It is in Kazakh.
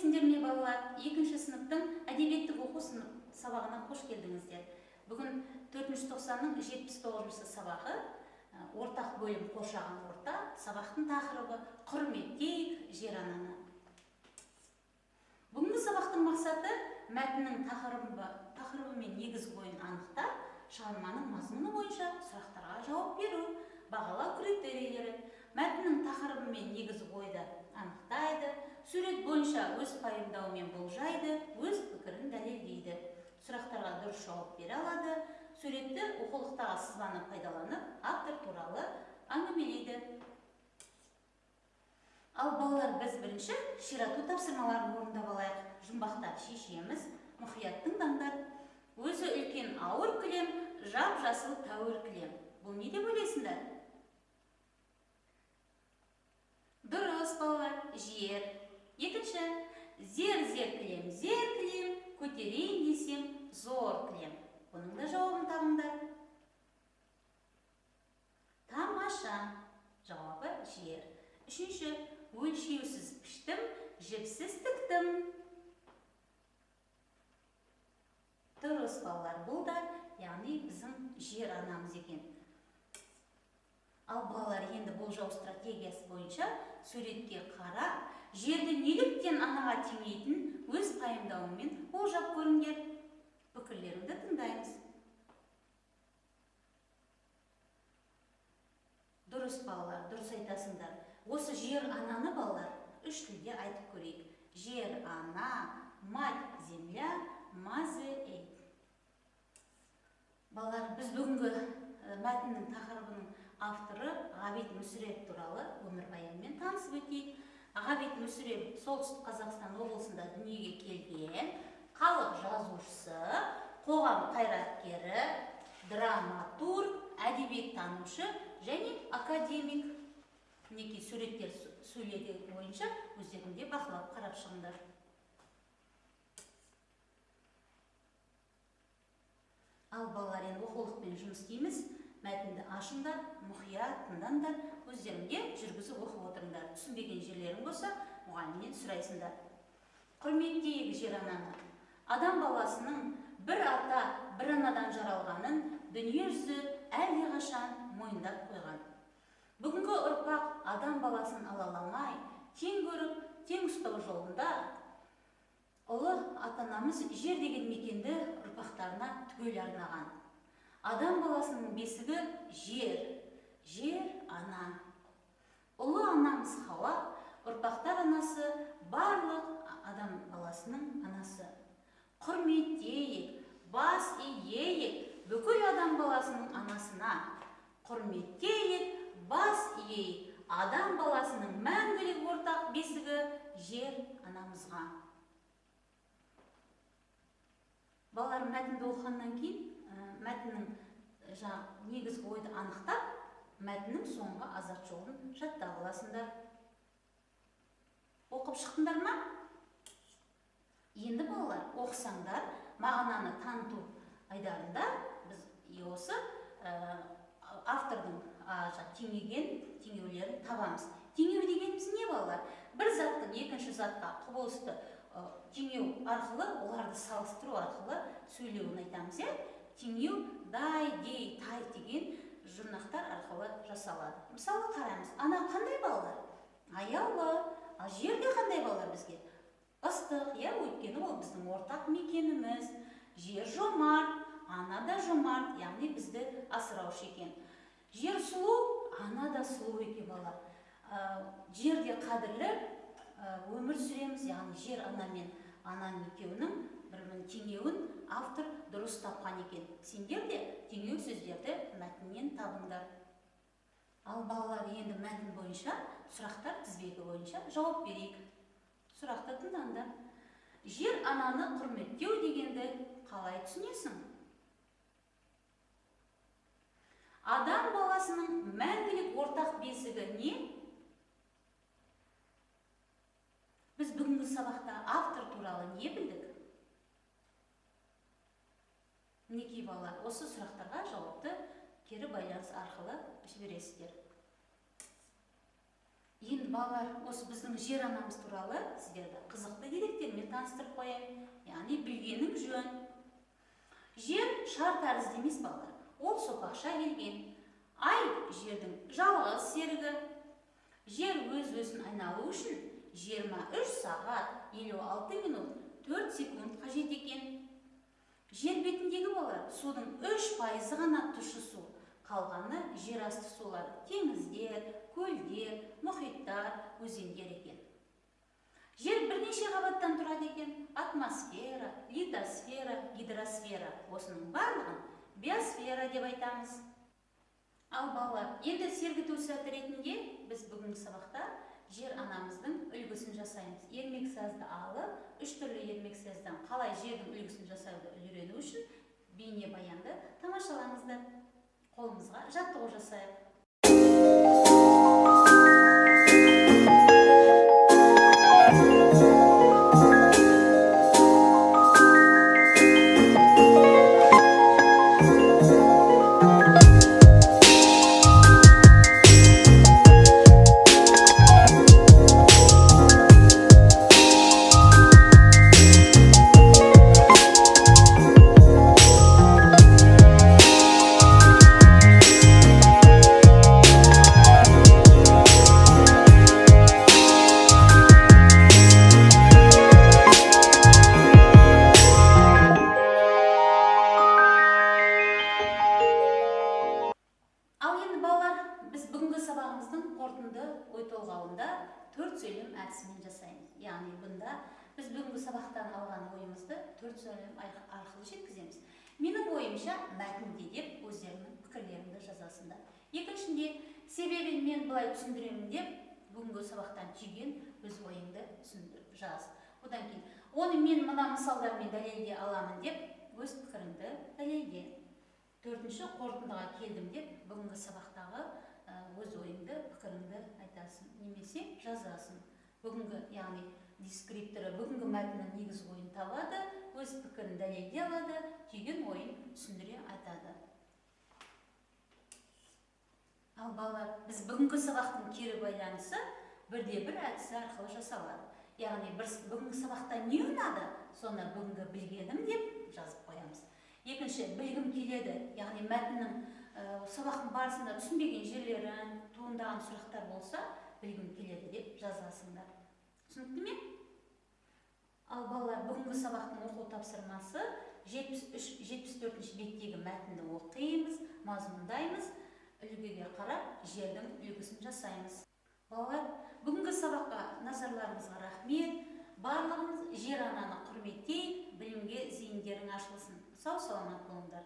Сәлеметсіңдер ме балалар? 2-ші сыныптың әдебиеттік оқу сабағына қош келдіңіздер. Бүгін 4-ші тоқсанның 79-шы сабағы, ортақ бөлім қоршаған орта, сабақтың тақырыбы құрметтейік жер ананы. Бүгінгі сабақтың мақсаты мәтіннің тақырыбы мен негізгі ойын анықтап, шығарманың мазмұны бойынша сұрақтарға жауап беру, бағалау критерийлері, мәтіннің тақырыбы мен негізгі ойды анықтайды, сурет бойынша өз пайымдауымен болжайды, өз пікірін дәлелдейді. Сұрақтарға дұрыс жауап бере алады, суретті оқулықтағы сызбаны пайдаланып, автор туралы әңгімелейді. Ал балалар, біз бірінші ширату тапсырмаларын орындап алайық. Жұмбақтар шешеміз, мұқият тыңдаңдар. Өзі үлкен ауыр кілем, жап-жасыл тәуір кілем. Бұл не деп ойлайсыңдар? Дұрыс, балалар, жер. Екінші, зер кілем, көтерейін десем, зор кілем. Бұның да жауабын табыңдар. Тамаша. Жауабы жер. Үшінші, өлшеусіз піштім, жіпсіз тіктім. Дұрыс, балалар, бұл да, яғни біздің жер анамыз екен. Ал балалар, енді болжау стратегиясы бойынша суретке қара, жерді неліктен анаға теңейтін өз пайымдауымен болжап көріңдер. Пікірлеріңді тыңдаймыз. Дұрыс, балалар, дұрыс айтасыңдар. Осы жер ананы, балалар, 3 тілде айтып көрейік. Жер ана, мать земля, мазы эйт. Балалар, біз бүгінгі мәтіннің тақырыбының авторы Ғабит Мүсіреп туралы өмірбаянымен танысып өтейік. Ғабит Мүсіреп Солтүстік Қазақстан облысында дүниеге келген, халық жазушысы, қоғам қайраткері, драматург, әдебиеттанушы және академик. Мінекей суреттер сөйлеуі бойынша өздеріңде бақылап қарап шығыңдар. Ал балалар, енді оқулықпен жұмыс істейміз. Мәтінді ашыңдар, мұқият тыңдаңдар, өздеріңге жүргізіп оқып отырыңдар. Түсінбеген жерлерің болса, мұғалімнен сұрайсыңдар. Құрметтейік жер ананы. Адам баласының бір ата, бір анадан жаралғанын дүние жүзі әлдеқашан мойындап қойған. Бүгінгі ұрпақ адам баласын алаламай, тең көріп, тең ұстау жолында ұлы ата-анамыз жер деген мекенді ұрпақтарына түгел арнаған. Адам баласының бесігі жер, жер ана. Ұлы анамыз Хауа, ұрпақтар анасы, барлық адам баласының анасы. Құрметтейік, бас иейік, бүкіл адам баласының анасына. Құрметтейік, бас иейік, адам баласының мәңгілік ортақ бесігі жер анамызға. Балалар, мәтінді оқығаннан кейін, мәтіннің негізгі ойды анықтап, мәтіннің соңғы азат жолын жаттап аласыңдар. Оқып шықтыңдар ма? Енді балалар, оқысаңдар, мағынаны таныту айдарында біз осы автордың теңеулерін табамыз. Теңеу дегеніміз не, балалар? Бір заттың екінші затқа құбылысты теңеу арқылы, оларды салыстыру арқылы сөйлеуін айтамыз. Теңеу дай, дей, тай деген жұрнақтар арқылы жасалады. Мысалы қараймыз, ана қандай, балалар? Аяулы. Ал жерде қандай, балалар, бізге? Ыстық, өйткені ол біздің ортақ мекеніміз. Жер жомарт, ана да жомарт, яғни бізді асыраушы екен. Жер сұлу, ана да сұлу екен, балалар. Жерде қадірлі өмір сүреміз, яғни жер ана мен ананың екеуінің бір-бірін теңеуін автор дұрыс тапқан екен. Сендер де теңеу сөздерді мәтіннен табыңдар. Ал балалар, енді мәтін бойынша, сұрақтар тізбегі бойынша жауап берейік. Сұрақты тыңдаңдар. Жер ананы құрметтеу дегенді қалай түсінесің? Адам баласының мәңгілік ортақ бесігі не? Біз бүгінгі сабақта автор туралы не білдік? Мінекей, балалар, осы сұрақтарға жауапты кері байланыс арқылы жібересіздер. Енді балалар, осы біздің жер анамыз туралы сіздерді қызықты деректер таныстырып қояйын, яғни білгенің жөн. Жер шар тәрізді емес балалар, ол сопақша келген. Ай жердің жалғыз серігі. Жер өз-өзін айналу үшін 23 сағат 56 минут 4 секунд қажет екен. Жер бетіндегі балалар судың 3% ғана тұщы су, қалғаны жер асты сулары, теңіздер, көлдер, мұхиттар, өзендер екен. Жер бірнеше қабаттан тұрады екен: атмосфера, литосфера, гидросфера. Осының барлығын биосфера деп айтамыз. Ал балалар, енді сергіту сәті ретінде біз бүгінгі сабақта жер анамыздың үлгісін жасаймыз. Ермексазды алып, 3 түрлі ермексаздан қалай жердің үлгісін жасауды үйрену үшін бейне баянды тамашалаңыздар. Қолымызға жаттығу жасайық. Қорытынды ой толғауында 4 сөйлем әдісімен жасаймыз. Яғни бұнда біз бүгінгі сабақтан алған ойымызды 4 сөйлем арқылы жеткіземіз. Менің ойымша мәтінде деп өздерінің пікірлеріңді жазасыңдар. Екіншінде себебін мен былай түсіндіремін деп бүгінгі сабақтан түйген өз ойыңды түсіндіріп жаз. Одан кейін оны мен мына мысалдармен дәлелдей аламын деп өз пікіріңді дәлелде. Төртінші, қорытындыға келдім деп бүгінгі сабақтағы өз ойыңды, пікіріңді айтасың, немесе жазасың. Бүгінгі, яғни дескрипторы бүгінгі мәтіннің негіз ойын табады, өз пікірін дәлелдей алады, түйген ойын түсіндіре айтады. Ал балалар, біз бүгінгі сабақтың кері байланысы бірде-бір әдісі арқылы жасалады. Яғни бүгінгі сабақта не ұнады, соны бүгінгі білгенім деп жазып қоямыз. Екінші, білгім келеді, яғни мәтіннің сабақтың барысында түсінбеген жерлерін, туындаған сұрақтар болса, білгім келеді деп жазасыңдар. Түсінікті ме? Ал балалар, бүгінгі сабақтың оқу тапсырмасы 74-ші беттегі мәтінді оқимыз, мазмұндаймыз, үлгіге қарап жердің үлгісін жасаймыз. Балалар, бүгінгі сабаққа назарларыңызға рахмет. Барлығымыз жер ананы құрметтейік, білімге зейіндерің ашылсын. Сау саламат болыңдар.